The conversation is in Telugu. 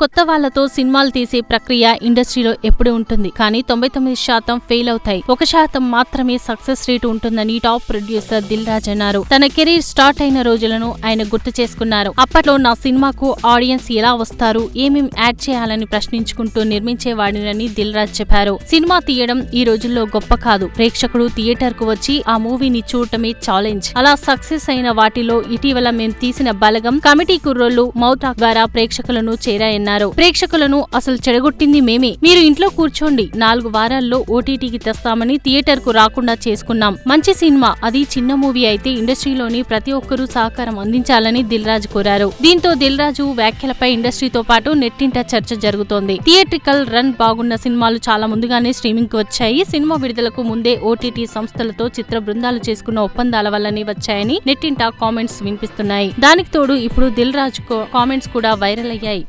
కొత్త వాళ్లతో సినిమాలు తీసే ప్రక్రియ ఇండస్ట్రీలో ఎప్పుడూ ఉంటుంది, కానీ 99% ఫెయిల్ అవుతాయి. 1% మాత్రమే సక్సెస్ రేట్ ఉంటుందని టాప్ ప్రొడ్యూసర్ దిల్ రాజు అన్నారు. తన కెరీర్ స్టార్ట్ అయిన రోజులను ఆయన గుర్తు చేసుకున్నారు. అప్పట్లో నా సినిమాకు ఆడియన్స్ ఎలా వస్తారు, ఏమేం యాడ్ చేయాలని ప్రశ్నించుకుంటూ నిర్మించేవాడినని దిల్ రాజు చెప్పారు. సినిమా తీయడం ఈ రోజుల్లో గొప్ప కాదు, ప్రేక్షకుడు థియేటర్ కు వచ్చి ఆ మూవీని చూడటమే ఛాలెంజ్. అలా సక్సెస్ అయిన వాటిలో ఇటీవల మేం తీసిన బలగం, కమిటీ కుర్రోళ్లు, మౌతాక్ ద్వారా ప్రేక్షకులను చేరాయన్నారు. ప్రేక్షకులను అసలు చెడగొట్టింది మేమే, మీరు ఇంట్లో కూర్చోండి, 4 వారాల్లో ఓటీటీకి తెస్తామని థియేటర్ కు రాకుండా చేసుకున్నాం. మంచి సినిమా, అది చిన్న మూవీ అయితే ఇండస్ట్రీలోని ప్రతి ఒక్కరూ సహకారం అందించాలని దిల్ రాజు కోరారు. దీంతో దిల్ రాజు వ్యాఖ్యలపై ఇండస్ట్రీతో పాటు నెట్టింట చర్చ జరుగుతోంది. థియేట్రికల్ రన్ బాగున్న సినిమాలు చాలా ముందుగానే స్ట్రీమింగ్ కు వచ్చాయి. సినిమా విడుదలకు ముందే ఓటీటీ సంస్థలతో చిత్ర బృందాలు చేసుకున్న ఒప్పందాల వల్లనే వచ్చాయని నెట్టింట కామెంట్స్ వినిపిస్తున్నాయి. దానికి తోడు ఇప్పుడు దిల్ రాజు కామెంట్స్ కూడా వైరల్ అయ్యాయి.